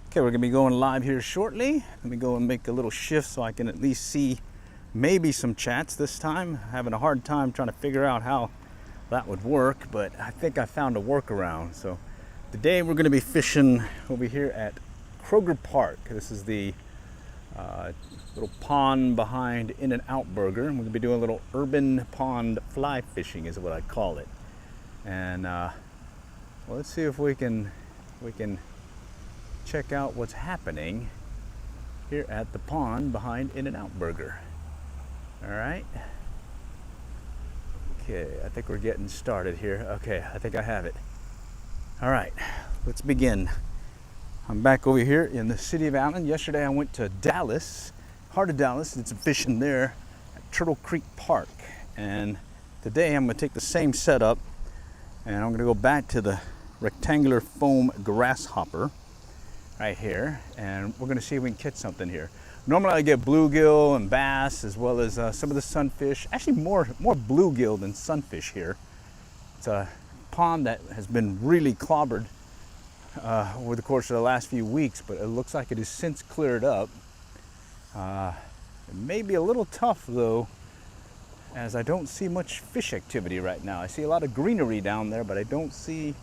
Okay, we're gonna be going live here shortly. Let me go and make a little shift so I can at least see maybe some chats this time. Having a hard time trying to figure out how that would work, but I think I found a workaround. So today we're gonna be fishing over here at Kroger Park. This is the little pond behind In-N-Out Burger. We're gonna be doing a little urban pond fly fishing is what I call it. And well, let's see if we can check out what's happening here at the pond behind In-N-Out Burger. All right. Okay, I think we're getting started here. Okay, I think I have it. All right, let's begin. I'm back over here in the city of Allen. Yesterday I went to Dallas, heart of Dallas, did some fishing there at Turtle Creek Park. And today I'm gonna take the same setup and I'm gonna go back to the rectangular foam grasshopper right here, and we're gonna see if we can catch something here. Normally I get bluegill and bass as well as some of the sunfish. Actually more bluegill than sunfish here. It's a pond that has been really clobbered over the course of the last few weeks, but it looks like it has since cleared up. It may be a little tough though, as I don't see much fish activity right now. I see a lot of greenery down there, but I don't see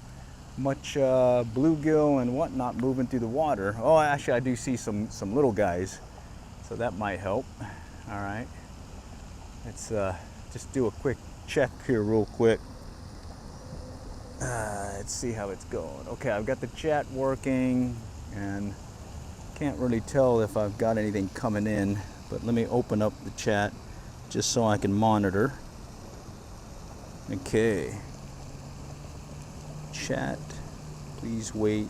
much bluegill and whatnot moving through the water. Oh, actually I do see some little guys, so that might help. All right, let's just do a quick check here real quick. Let's see how it's going. Okay, I've got the chat working and can't really tell if I've got anything coming in, but let me open up the chat just so I can monitor. Okay. Chat, please wait.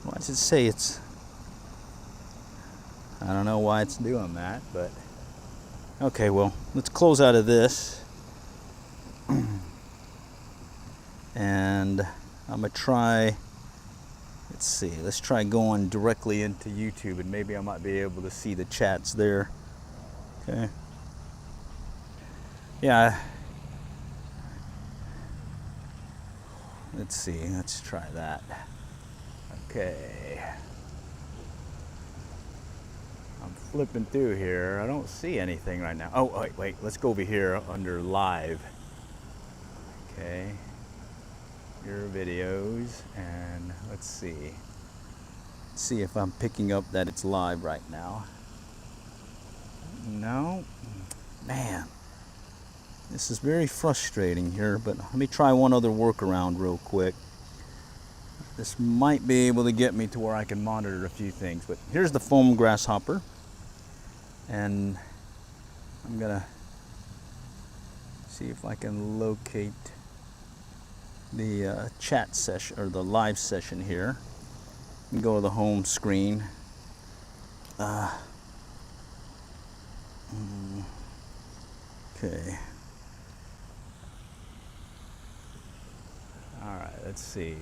Why does it say it's... I don't know why it's doing that, but okay, well, let's close out of this. And I'm gonna try, let's see, let's try going directly into YouTube and maybe I might be able to see the chats there. Okay. Yeah. Let's see, let's try that. Okay. I'm flipping through here. I don't see anything right now. Oh, wait, let's go over here under live. Okay. Your videos, and let's see. See if I'm picking up that it's live right now. No, man. This is very frustrating here, but let me try one other workaround real quick. This might be able to get me to where I can monitor a few things, but here's the foam grasshopper. And I'm gonna see if I can locate the chat session, or the live session here. And go to the home screen. Okay. All right, let's see.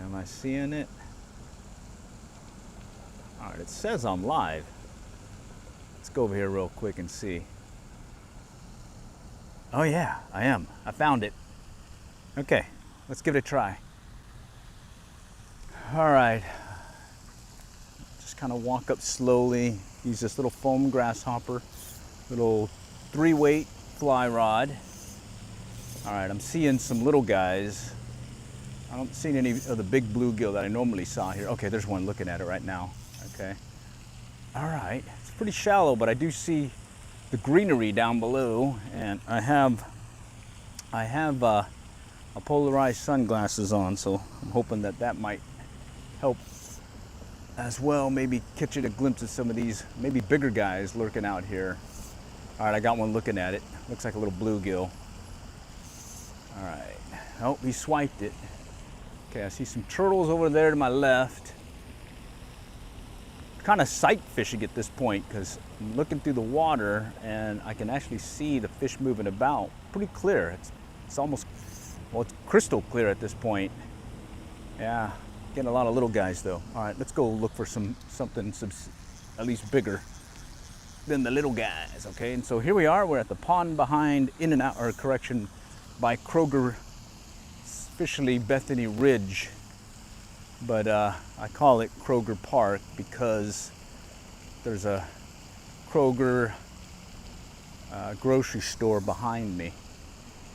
Am I seeing it? All right, it says I'm live. Let's go over here real quick and see. Oh yeah, I am. I found it. Okay, let's give it a try. All right. Just kind of walk up slowly. Use this little foam grasshopper, little 3-weight fly rod. All right, I'm seeing some little guys. I don't see any of the big bluegill that I normally saw here. Okay, there's one looking at it right now. Okay. All right, it's pretty shallow, but I do see the greenery down below, and I have a polarized sunglasses on, so I'm hoping that that might help as well. Maybe catching a glimpse of some of these maybe bigger guys lurking out here. All right, I got one looking at it. Looks like a little bluegill. All right. Oh, he swiped it. Okay, I see some turtles over there to my left. Kind of sight fishing at this point because I'm looking through the water and I can actually see the fish moving about pretty clear. It's almost, well, it's crystal clear at this point. Yeah, getting a lot of little guys though. All right, let's go look for something at least bigger than the little guys. Okay, and so here we are. We're at the pond behind In-N-Out, or correction, by Kroger officially Bethany Ridge, but I call it Kroger Park because there's a Kroger grocery store behind me.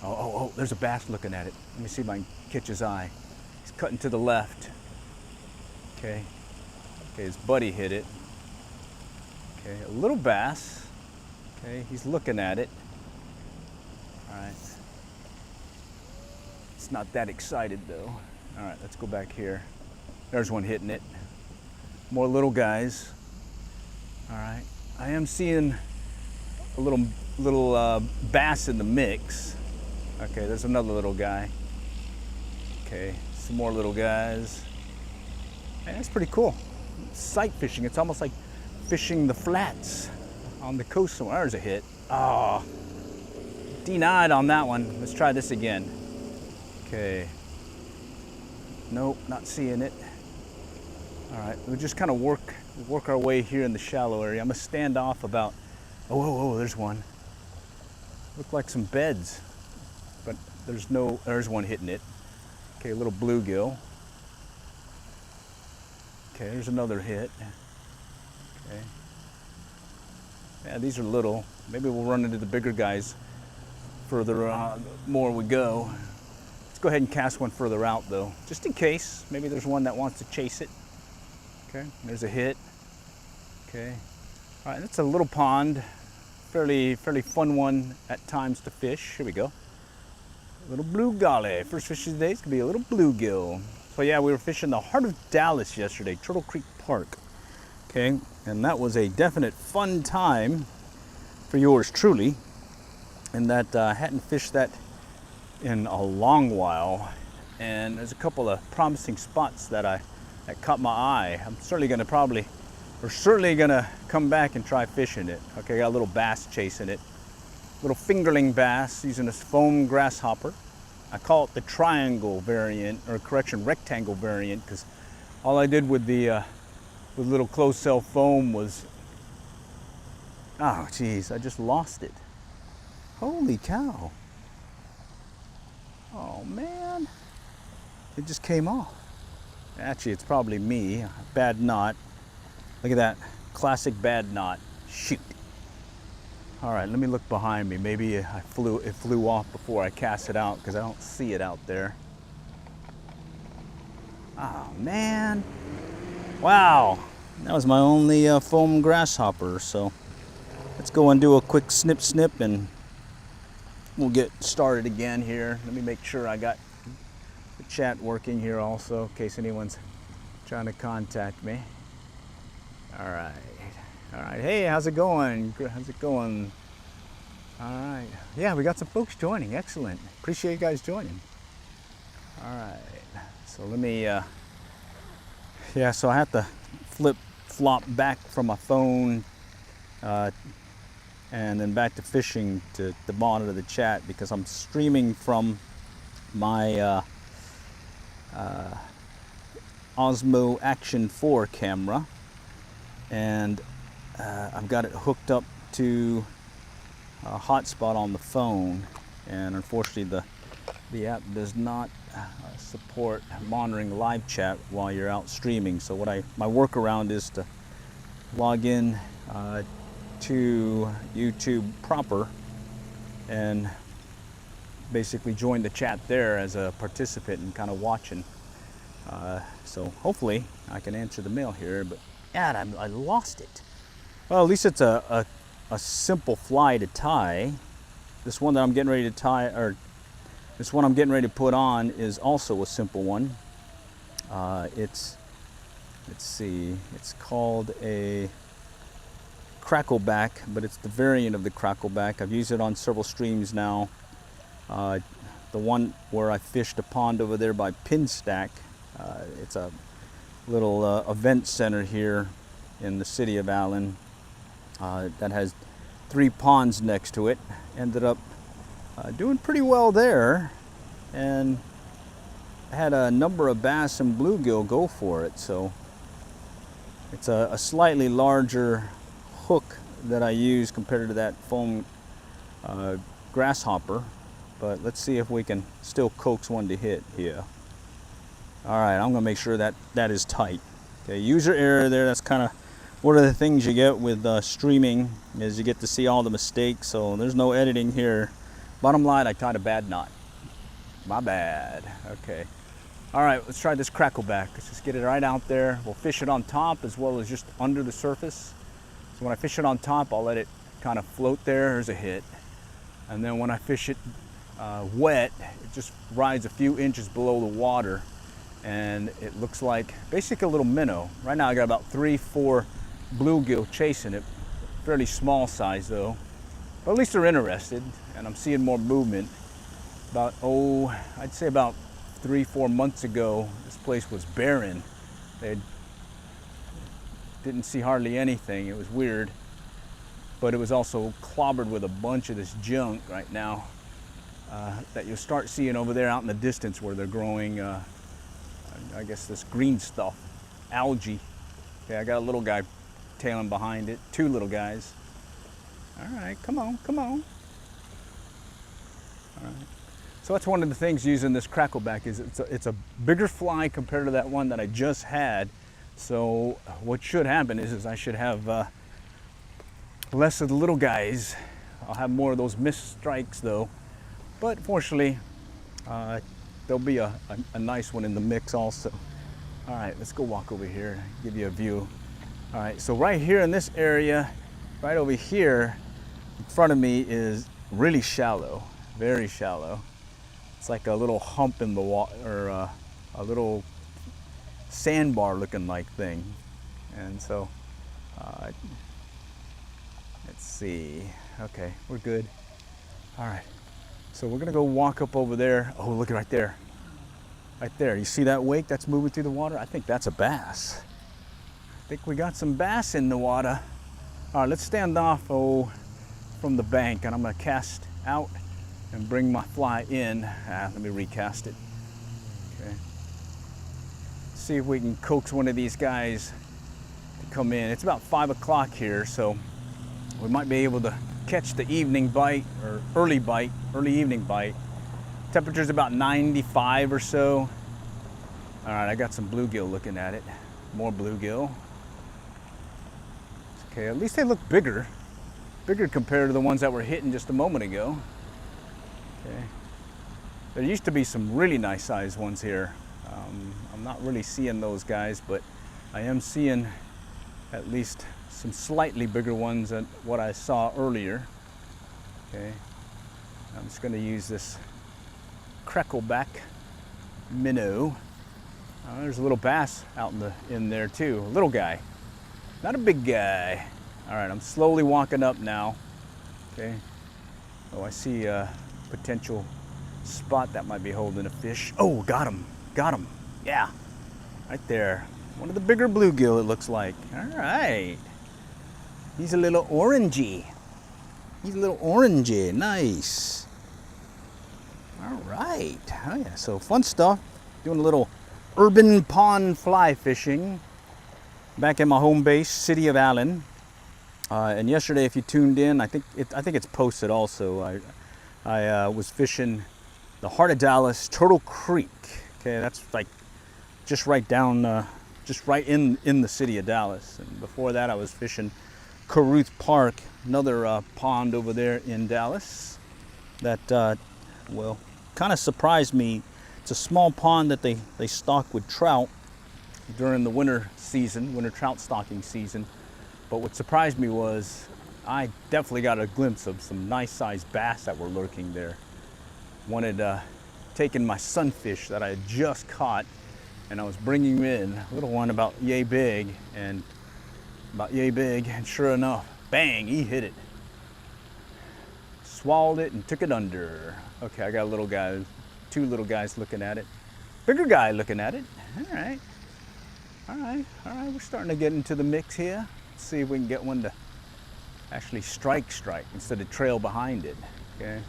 Oh, there's a bass looking at it. Let me see if I can catch his eye. He's cutting to the left. Okay, his buddy hit it. Okay, a little bass. Okay, he's looking at it. All right. It's not that excited though. All right, let's go back here. There's one hitting it. More little guys. All right, I am seeing a little bass in the mix. Okay, there's another little guy. Okay, some more little guys. Man, that's pretty cool. Sight fishing. It's almost like fishing the flats on the coast somewhere. There's a hit. Oh, denied on that one. Let's try this again. Okay. Nope, not seeing it. All right, we'll just kind of work our way here in the shallow area. I'm gonna stand off about. Oh, there's one. Look like some beds, but there's one hitting it. Okay, a little bluegill. Okay, there's another hit. Okay. Yeah, these are little. Maybe we'll run into the bigger guys further more we go. Let's go ahead and cast one further out though, just in case. Maybe there's one that wants to chase it. Okay, there's a hit. Okay. All right, that's a little pond. Fairly fun one at times to fish. Here we go. A little blue golly. First fish of the day is gonna be a little bluegill. So yeah, we were fishing the heart of Dallas yesterday, Turtle Creek Park. Okay, and that was a definite fun time for yours truly. And that I hadn't fished that in a long while. And there's a couple of promising spots that caught my eye. I'm certainly gonna come back and try fishing it. Okay, got a little bass chasing it. Little fingerling bass using this foam grasshopper. I call it the triangle variant, or correction, rectangle variant, because all I did with the little closed cell foam was, oh geez, I just lost it. Holy cow. Oh man, it just came off. Actually, it's probably me, bad knot. Look at that, classic bad knot, shoot. All right, let me look behind me. Maybe it flew off before I cast it out because I don't see it out there. Oh man, wow. That was my only foam grasshopper. So let's go and do a quick snip and we'll get started again here. Let me make sure I got the chat working here also in case anyone's trying to contact me. All right. Hey, how's it going? How's it going? All right. Yeah, we got some folks joining. Excellent. Appreciate you guys joining. All right. So let me, so I have to flop back from my phone and then back to fishing to monitor the chat because I'm streaming from my Osmo Action 4 camera. And I've got it hooked up to a hotspot on the phone, and unfortunately the app does not support monitoring live chat while you're out streaming. So my workaround is to log in to YouTube proper and basically join the chat there as a participant and kind of watching. So hopefully I can answer the mail here, but yeah, I lost it. Well, at least it's a simple fly to tie. This one that I'm getting ready to tie, or this one I'm getting ready to put on, is also a simple one. Let's see, it's called a crackleback, but it's the variant of the crackleback. I've used it on several streams now. The one where I fished a pond over there by Pinstack, it's a little event center here in the city of Allen that has 3 ponds next to it. Ended up doing pretty well there, and had a number of bass and bluegill go for it. So it's a slightly larger hook that I use compared to that foam grasshopper, but let's see if we can still coax one to hit here. All right, I'm gonna make sure that that is tight. Okay, use your area there. That's kind of one of the things you get with streaming, is you get to see all the mistakes. So there's no editing here. Bottom line, I tied a bad knot. My bad. Okay. All right, let's try this crackleback. Let's just get it right out there. We'll fish it on top as well as just under the surface. So when I fish it on top, I'll let it kind of float there. There's a hit. And then when I fish it wet, it just rides a few inches below the water. And it looks like basically a little minnow. Right now I got about 3-4 bluegill chasing it. Fairly small size though. But at least they're interested, and I'm seeing more movement. About, I'd say about 3-4 months ago, this place was barren. They didn't see hardly anything. It was weird. But it was also clobbered with a bunch of this junk right now that you'll start seeing over there out in the distance where they're growing, I guess, this green stuff, algae. Okay, I got a little guy tailing behind it, 2 little guys. All right, come on, come on. All right. So that's one of the things using this crackleback, is it's a bigger fly compared to that one that I just had. So what should happen is I should have less of the little guys. I'll have more of those missed strikes though. But fortunately, there'll be a nice one in the mix also. All right, let's go walk over here, give you a view. All right, so right here in this area, right over here in front of me is really shallow, very shallow. It's like a little hump in the water, or a little sandbar looking like thing. And so, let's see. Okay, we're good. All right, so we're gonna go walk up over there. Oh, look right there. Right there, you see that wake that's moving through the water? I think that's a bass. I think we got some bass in the water. All right, let's stand off from the bank, and I'm gonna cast out and bring my fly in. Let me recast it. Okay. See if we can coax one of these guys to come in. It's about 5 o'clock here, so we might be able to catch the evening bite, or early evening bite. Temperature's about 95 or so. All right, I got some bluegill looking at it. More bluegill. Okay, at least they look bigger compared to the ones that were hitting just a moment ago. Okay. There used to be some really nice sized ones here. I'm not really seeing those guys, but I am seeing at least some slightly bigger ones than what I saw earlier. Okay, I'm just going to use this crackleback minnow. There's a little bass out in there too. A little guy, not a big guy. All right, I'm slowly walking up now. Okay. Oh, I see a potential spot that might be holding a fish. Oh, got him. Yeah, right there. One of the bigger bluegill, it looks like. All right. He's a little orangey. Nice. All right. Oh yeah, so fun stuff. Doing a little urban pond fly fishing back at my home base, city of Allen. And yesterday, if you tuned in, I think it's posted also. I was fishing the heart of Dallas, Turtle Creek. Okay, that's like just right down, just right in the city of Dallas. And before that, I was fishing Caruth Park, another pond over there in Dallas. That well, kind of surprised me. It's a small pond that they stock with trout during the winter trout stocking season. But what surprised me was I definitely got a glimpse of some nice sized bass that were lurking there. One had taken my sunfish that I had just caught, and I was bringing him in, a little one about yay big, and sure enough, bang, he hit it. Swallowed it and took it under. Okay, I got a little guy, 2 little guys looking at it. Bigger guy looking at it. All right, we're starting to get into the mix here. Let's see if we can get one to actually strike instead of trail behind it. Okay.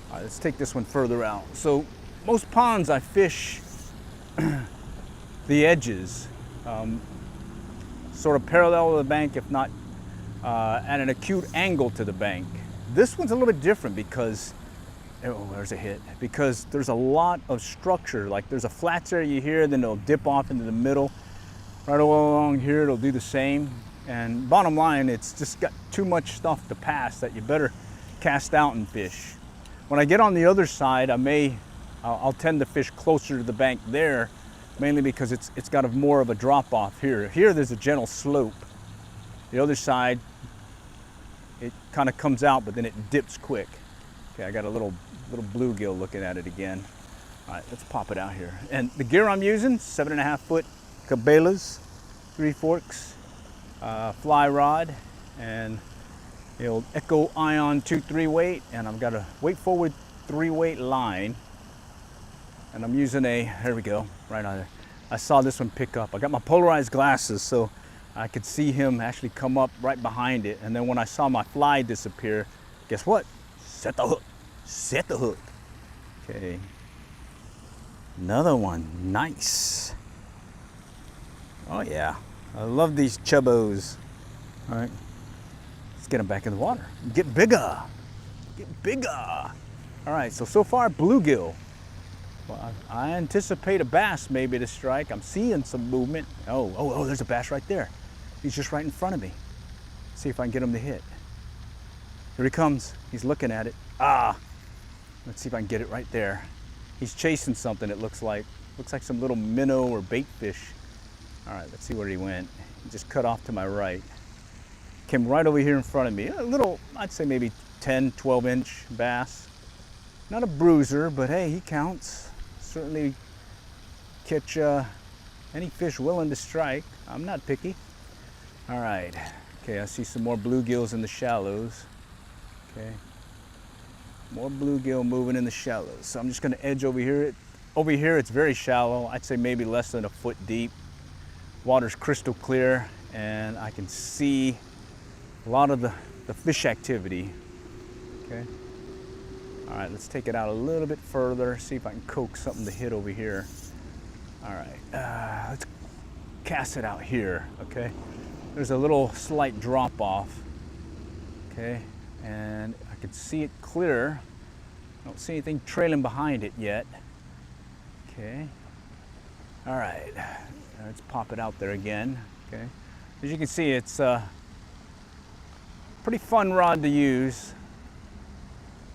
All right, let's take this one further out. So most ponds I fish the edges, sort of parallel to the bank, if not at an acute angle to the bank. This one's a little bit different because Oh, there's a hit. Because there's a lot of structure. Like there's a flats area here, then it'll dip off into the middle. Right along here, it'll do the same. And bottom line, it's just got too much stuff to pass that you better cast out and fish. When I get on the other side, I'll tend to fish closer to the bank there, mainly because it's got more of a drop off here. Here there's a gentle slope. The other side, it kind of comes out, but then it dips quick. Okay, I got a little bluegill looking at it again. All right, let's pop it out here. And the gear I'm using, 7.5 foot Cabelas, 3 forks, fly rod, and the old Echo Ion 2-3 weight, and I've got a weight forward 3 weight line, and I'm using here we go, right on there. I saw this one pick up. I got my polarized glasses, so I could see him actually come up right behind it, and then when I saw my fly disappear, guess what? Set the hook. Set the hook. Okay. Another one. Nice. Oh yeah. I love these chubbos. All right. Let's get them back in the water. Get bigger. Get bigger. All right. So far, bluegill. Well, I anticipate a bass maybe to strike. I'm seeing some movement. Oh, there's a bass right there. He's just right in front of me. See if I can get him to hit. Here he comes. He's looking at it. Let's see if I can get it right there. He's chasing something, it looks like. Looks like some little minnow or bait fish. All right, let's see where he went. He just cut off to my right. Came right over here in front of me. A little, I'd say maybe 10, 12-inch bass. Not a bruiser, but hey, he counts. Certainly catch any fish willing to strike. I'm not picky. All right. Okay, I see some more bluegills in the shallows. Okay. More bluegill moving in the shallows. So I'm just going to edge over here. Over here, it's very shallow. I'd say maybe less than a foot deep. Water's crystal clear, and I can see a lot of the fish activity. Okay. All right, let's take it out a little bit further, see if I can coax something to hit over here. All right, let's cast it out here, okay? There's a little slight drop off, okay? And I can see it clear. I don't see anything trailing behind it yet. Okay. All right, let's pop it out there again, okay? As you can see, it's a pretty fun rod to use.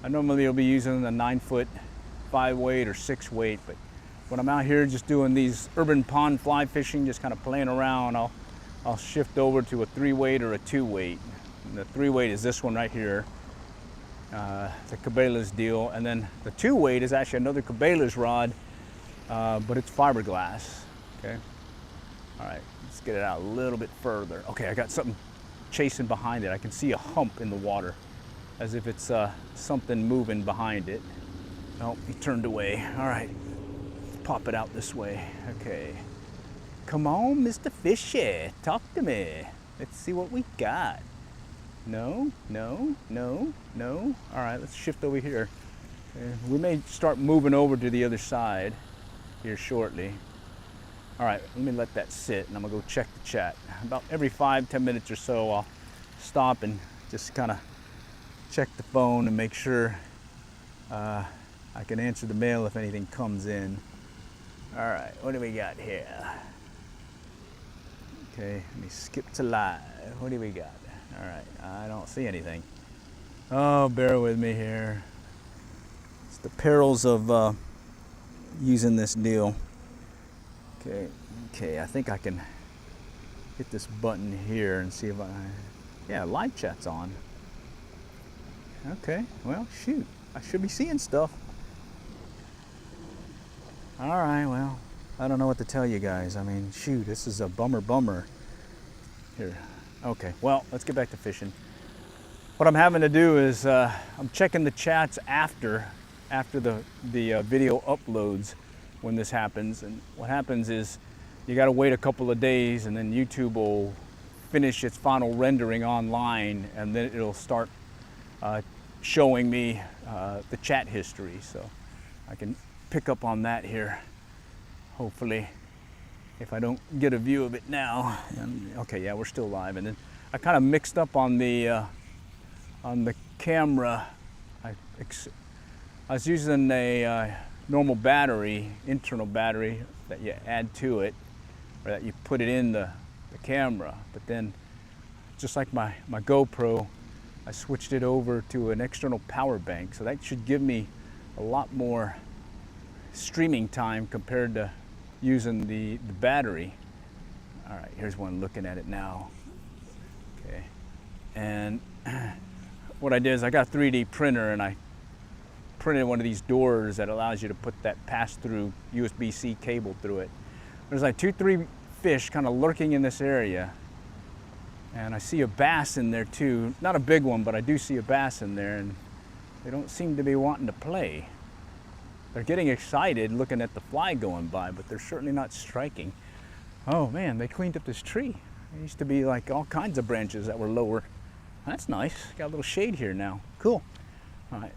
I normally will be using a 9-foot 5 weight or 6 weight, but when I'm out here just doing these urban pond fly fishing, just kind of playing around, I'll shift over to a 3 weight or a 2 weight. And the 3 weight is this one right here, the Cabelas deal, and then the 2 weight is actually another Cabelas rod, but it's fiberglass. Okay. All right, let's get it out a little bit further. Okay, I got something chasing behind it. I can see a hump in the water, as if it's something moving behind it. Oh, he turned away. All right, let's pop it out this way. Okay. Come on, Mr. Fishy, talk to me. Let's see what we got. No, no, no, no. All right, let's shift over here. Okay. We may start moving over to the other side here shortly. All right, let me let that sit, and I'm gonna go check the chat. About every 5-10 minutes or so, I'll stop and just kind of check the phone and make sure I can answer the mail if anything comes in. All right, what do we got here? Okay, let me skip to live. What do we got? All right, I don't see anything. Oh, bear with me here. It's the perils of using this deal. Okay, I think I can hit this button here and see if yeah, live chat's on. Okay, well, shoot, I should be seeing stuff. All right, well, I don't know what to tell you guys. I mean, shoot, this is a bummer. Here, okay, well, let's get back to fishing. What I'm having to do is I'm checking the chats after the video uploads when this happens. And what happens is you got to wait a couple of days, and then YouTube will finish its final rendering online, and then it'll start showing me the chat history. So I can pick up on that here, hopefully, if I don't get a view of it now. And, okay, yeah, we're still live. And then I kind of mixed up on the camera. I was using a normal battery, internal battery that you add to it, or that you put it in the camera. But then, just like my GoPro, I switched it over to an external power bank. So that should give me a lot more streaming time compared to using the battery. All right, here's one looking at it now. Okay, and what I did is I got a 3D printer and I printed one of these doors that allows you to put that pass-through USB-C cable through it. There's like 2-3 fish kind of lurking in this area, and I see a bass in there too. Not a big one, but I do see a bass in there, and they don't seem to be wanting to play. They're getting excited looking at the fly going by, but they're certainly not striking. Oh man, they cleaned up this tree. There used to be like all kinds of branches that were lower. That's nice. Got a little shade here now. Cool. All right.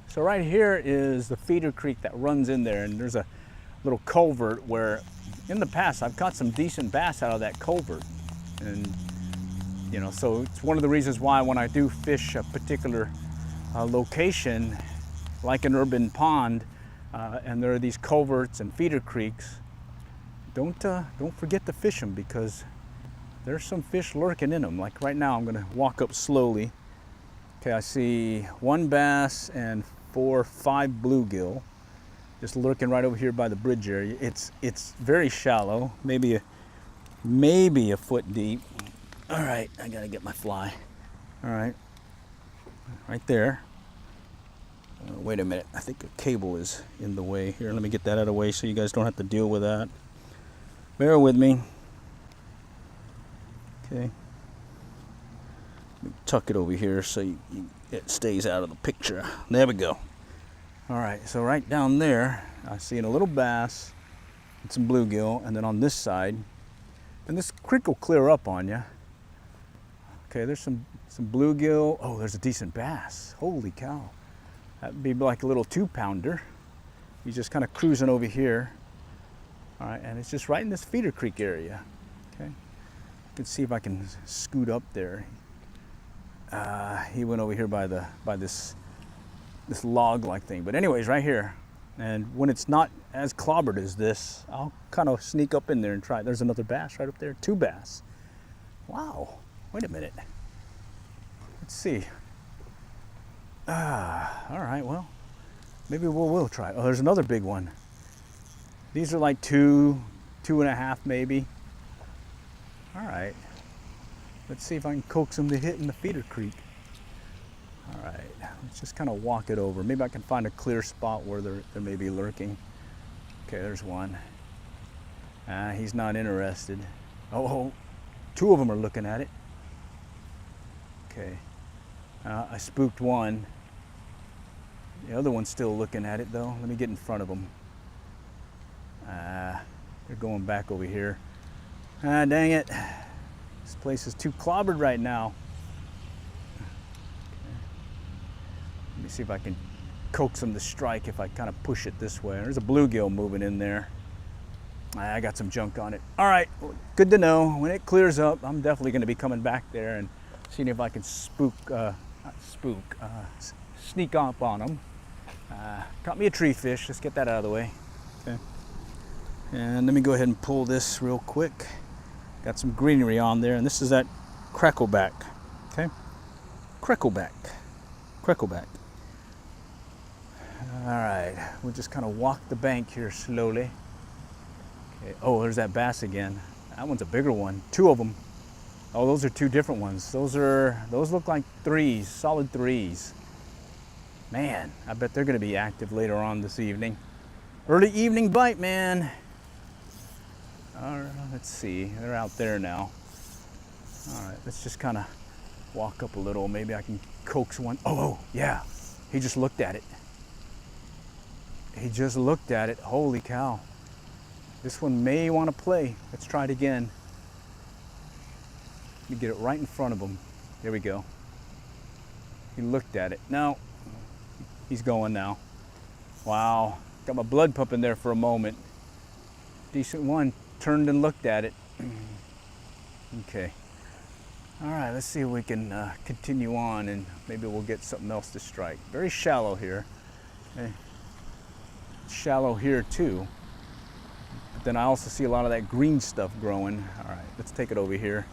So right here is the feeder creek that runs in there, and there's a little culvert where in the past I've caught some decent bass out of that culvert. And you know, so it's one of the reasons why when I do fish a particular location, like an urban pond, and there are these culverts and feeder creeks, don't forget to fish them, because there's some fish lurking in them. Like right now, I'm gonna walk up slowly. Okay, I see 1 bass and 4 or 5 bluegill just lurking right over here by the bridge area. It's very shallow, maybe a foot deep. All right, I gotta get my fly. All right, right there. Wait a minute, I think a cable is in the way here. Let me get that out of the way so you guys don't have to deal with that. Bear with me. Okay. Let me tuck it over here so it stays out of the picture. There we go. All right, so right down there, I see a little bass and some bluegill, and then on this side, and this creek will clear up on you. Okay, there's some bluegill. Oh, there's a decent bass. Holy cow. That'd be like a little 2-pounder. He's just kind of cruising over here. All right, and it's just right in this feeder creek area. Okay, let's see if I can scoot up there. He went over here by this log-like thing. But anyways, right here. And when it's not as clobbered as this, I'll kind of sneak up in there and try. There's another bass right up there. 2 bass. Wow. Wait a minute. Let's see. All right, well, maybe we'll try. Oh, there's another big one. These are like 2.5 maybe. All right. Let's see if I can coax them to hit in the feeder creek. All right, let's just kind of walk it over. Maybe I can find a clear spot where they're maybe lurking. Okay, there's one. He's not interested. Oh, 2 of them are looking at it. Okay, I spooked one. The other one's still looking at it though. Let me get in front of them. They're going back over here. Dang it. This place is too clobbered right now. Let me see if I can coax them to strike if I kind of push it this way. There's a bluegill moving in there. I got some junk on it. All right, good to know. When it clears up, I'm definitely going to be coming back there and seeing if I can sneak up on them. Caught me a tree fish. Let's get that out of the way. Okay. And let me go ahead and pull this real quick. Got some greenery on there, and this is that crackleback. Okay, crackleback. All right, we'll just kind of walk the bank here slowly. Okay. Oh, there's that bass again. That one's a bigger one. 2 of them. Oh, those are 2 different ones. Those look like 3s, solid 3s. Man, I bet they're going to be active later on this evening. Early evening bite, man. All right, let's see. They're out there now. All right, let's just kind of walk up a little. Maybe I can coax one. Oh, yeah. He just looked at it. Holy cow. This one may want to play. Let's try it again. Let me get it right in front of him. There we go. He looked at it. No, he's going now. Wow. Got my blood pumping there for a moment. Decent one. Turned and looked at it. Okay. All right, let's see if we can continue on and maybe we'll get something else to strike. Very shallow here. Okay. Shallow here too. But then I also see a lot of that green stuff growing. All right, let's take it over here.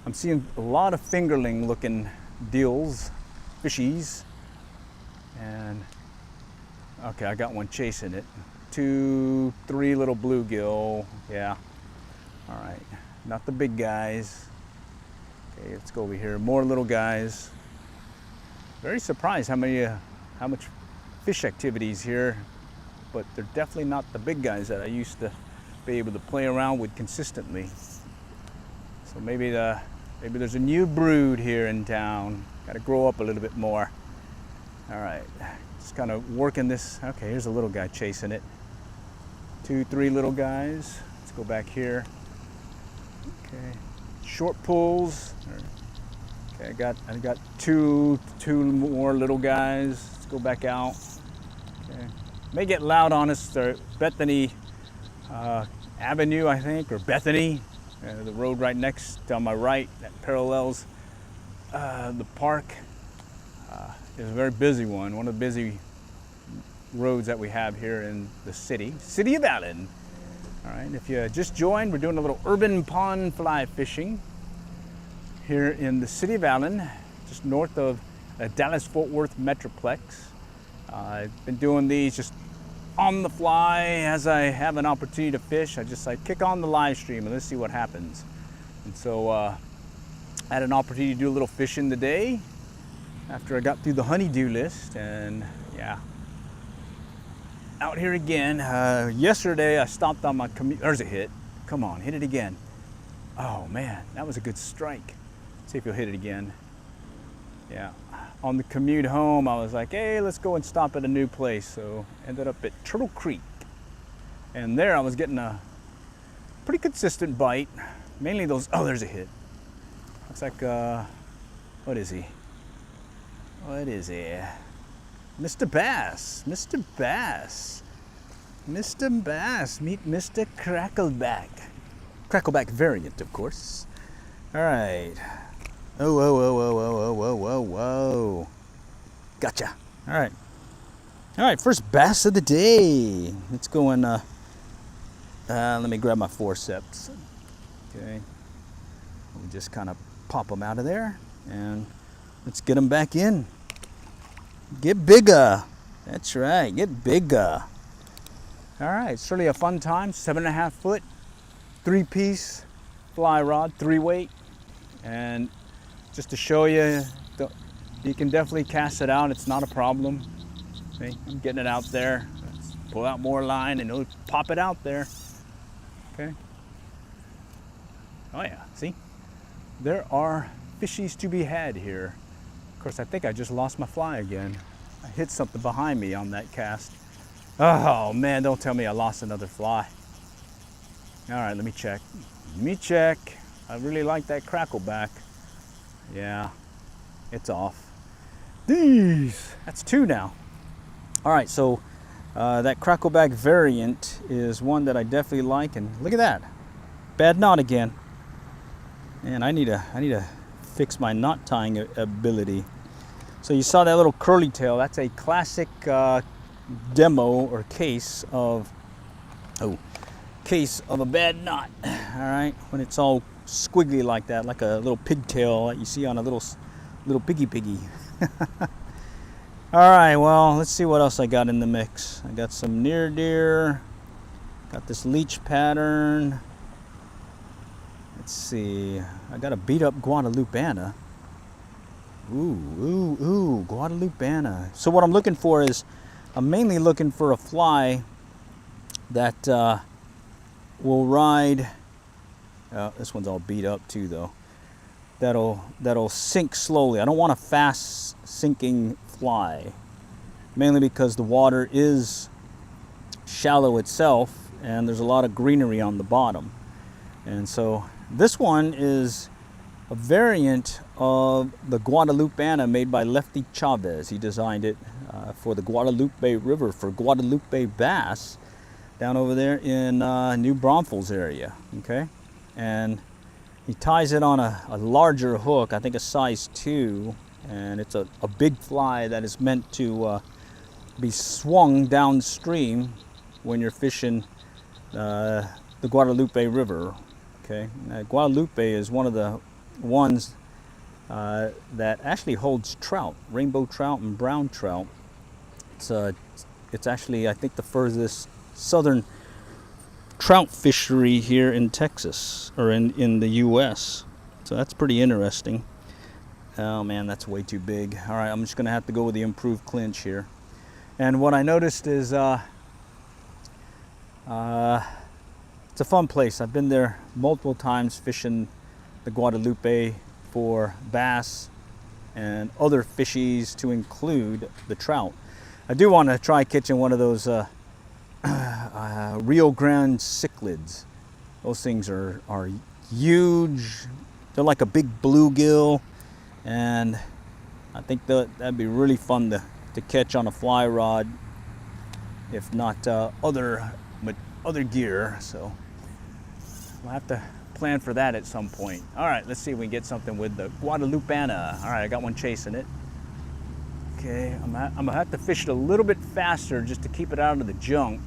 I'm seeing a lot of fingerling looking deals, fishies. And okay, I got one chasing it. 2, 3 little bluegill. Yeah. All right, not the big guys. Okay, let's go over here. More little guys. Very surprised how much fish activities here, but they're definitely not the big guys that I used to be able to play around with consistently. So maybe there's a new brood here in town. Got to grow up a little bit more. All right, just kind of working this. Okay, here's a little guy chasing it. 2, 3 little guys. Let's go back here. Okay, short pulls. Okay, I got two more little guys. Let's go back out. Okay, may get loud on us. Bethany Avenue, I think, or Bethany, the road right next on my right that parallels the park. Is a very busy one of the busy roads that we have here in the city of Allen. All right, if you just joined, we're doing a little urban pond fly fishing here in the city of Allen, just north of Dallas-Fort Worth Metroplex. I've been doing these just on the fly as I have an opportunity to fish. I just kick on the live stream and let's see what happens. And so I had an opportunity to do a little fishing today after I got through the honeydew list, and yeah, out here again. Yesterday I stopped on my commute. There's a hit. Come on, hit it again. Oh man, that was a good strike. See if you'll hit it again. Yeah, on the commute home I was like, hey, let's go and stop at a new place. So ended up at Turtle Creek, and there I was getting a pretty consistent bite, mainly those. Oh, there's a hit. Looks like what is he? What is he? Mr. Bass. Mr. Bass. Mr. Bass. Meet Mr. Crackleback. Crackleback variant, of course. All right. Oh, whoa, whoa, whoa, whoa, whoa, whoa, whoa. Gotcha. All right. All right, first bass of the day. Let's go and, let me grab my forceps. Okay. We'll just kind of pop them out of there, and let's get them back in. Get bigger. That's right, get bigger. All right, it's really a fun time. 7.5 foot, 3-piece fly rod, 3-weight. And just to show you, you can definitely cast it out. It's not a problem. See, I'm getting it out there. Let's pull out more line and it'll pop it out there. Okay. Oh yeah, see? There are fishies to be had here. Of course, I think I just lost my fly again. I hit something behind me on that cast. Oh man, don't tell me I lost another fly. All right, let me check. Let me check. I really like that crackleback. Yeah, it's off. These, that's 2 now. All right, so that crackleback variant is one that I definitely like, and look at that, bad knot again. And I need to fix my knot tying ability. So you saw that little curly tail. That's a classic demo or case of a bad knot. All right, when it's all squiggly like that, like a little pigtail that you see on a little piggy. All right, well, let's see what else I got in the mix. I got some near deer. Got this leech pattern. Let's see. I got a beat up Guadalupana. Ooh, Guadalupana. So what I'm looking for is, I'm mainly looking for a fly that will ride. This one's all beat up too, though. That'll sink slowly. I don't want a fast sinking fly, mainly because the water is shallow itself, and there's a lot of greenery on the bottom. And so this one is a variant of the Guadalupana made by Lefty Chavez. He designed it for the Guadalupe River for Guadalupe bass down over there in New Braunfels area. Okay, and he ties it on a larger hook, I think a size 2, and it's a big fly that is meant to be swung downstream when you're fishing the Guadalupe River. Okay, now, Guadalupe is one of the ones that actually holds trout, rainbow trout and brown trout. It's actually, I think, the furthest southern trout fishery here in Texas, or in the U.S. So that's pretty interesting. Oh man, that's way too big. All right, I'm just gonna have to go with the improved clinch here. And what I noticed is it's a fun place. I've been there multiple times fishing the Guadalupe for bass and other fishies, to include the trout. I do want to try catching one of those Rio Grande cichlids. Those things are huge. They're like a big bluegill, and I think that'd be really fun to catch on a fly rod, if not other gear. So we'll have to plan for that at some point. All right, let's see if we can get something with the Guadalupana. All right, I got one chasing it. Okay, I'm gonna have to fish it a little bit faster just to keep it out of the junk.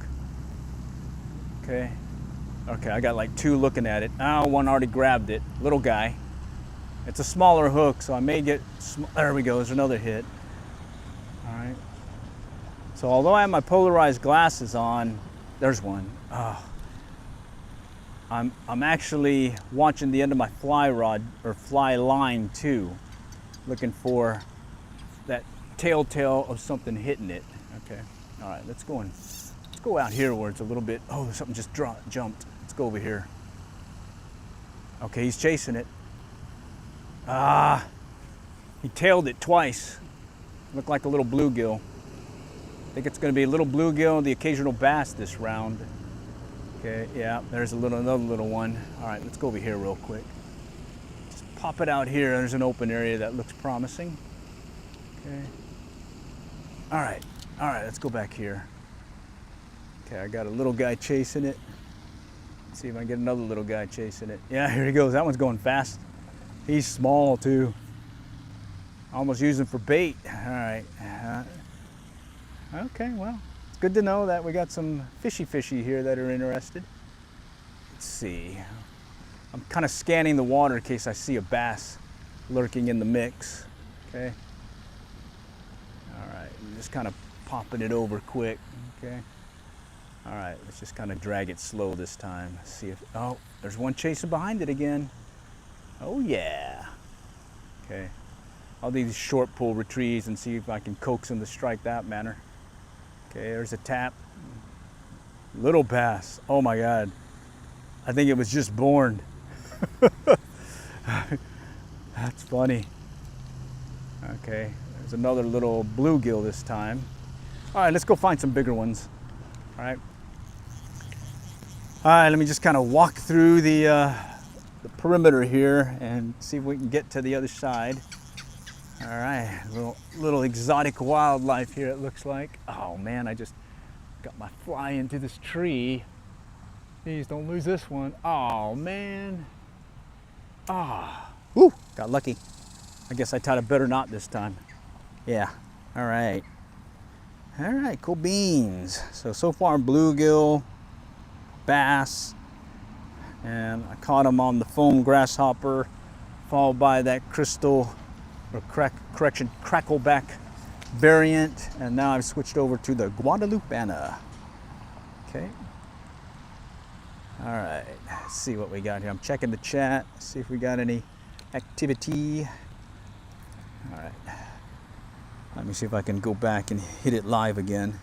Okay, I got like two looking at it. Oh, one already grabbed it. Little guy. It's a smaller hook, so I may get. There we go. There's another hit. All right. So although I have my polarized glasses on, there's one. Oh. I'm actually watching the end of my fly rod or fly line too, looking for that telltale of something hitting it. Okay. All right. Let's go out here where it's a little bit. Oh, something just jumped. Let's go over here. Okay, he's chasing it. He tailed it twice. Looked like a little bluegill. I think it's going to be a little bluegill and the occasional bass this round. Okay, yeah, there's another little one. All right, let's go over here real quick. Just pop it out here. There's an open area that looks promising. Okay. All right, let's go back here. Okay, I got a little guy chasing it. Let's see if I can get another little guy chasing it. Yeah, here he goes. That one's going fast. He's small too. Almost use him for bait. All right. Okay, well, it's good to know that we got some fishy here that are interested. Let's see. I'm kind of scanning the water in case I see a bass lurking in the mix. Okay. All right, I'm just kind of popping it over quick. Okay. All right, let's just kind of drag it slow this time. See if, oh, there's one chasing behind it again. Oh yeah. Okay. I'll do these short pull retrieves and see if I can coax him to strike that manner. Okay, there's a tap. Little bass. Oh my God. I think it was just born. That's funny. Okay, there's another little bluegill this time. All right, let's go find some bigger ones. All right. All right, let me just kind of walk through the perimeter here and see if we can get to the other side. All right, little exotic wildlife here, it looks like. Oh man, I just got my fly into this tree. Please don't lose this one. Oh man. Woo, got lucky. I guess I tied a better knot this time. Yeah, all right. All right, cool beans. So far bluegill, bass, and I caught them on the foam grasshopper, followed by that crystal, or crackleback variant, and now I've switched over to the Guadalupana. Okay. All right, let's see what we got here. I'm checking the chat, see if we got any activity. All right. Let me see if I can go back and hit it live again.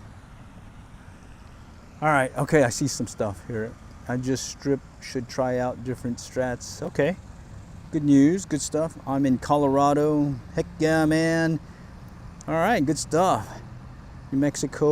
All right, okay, I see some stuff here. I just stripped, should try out different strats. Okay. Good news, good stuff. I'm in Colorado. Heck yeah, man. All right, good stuff. New Mexico.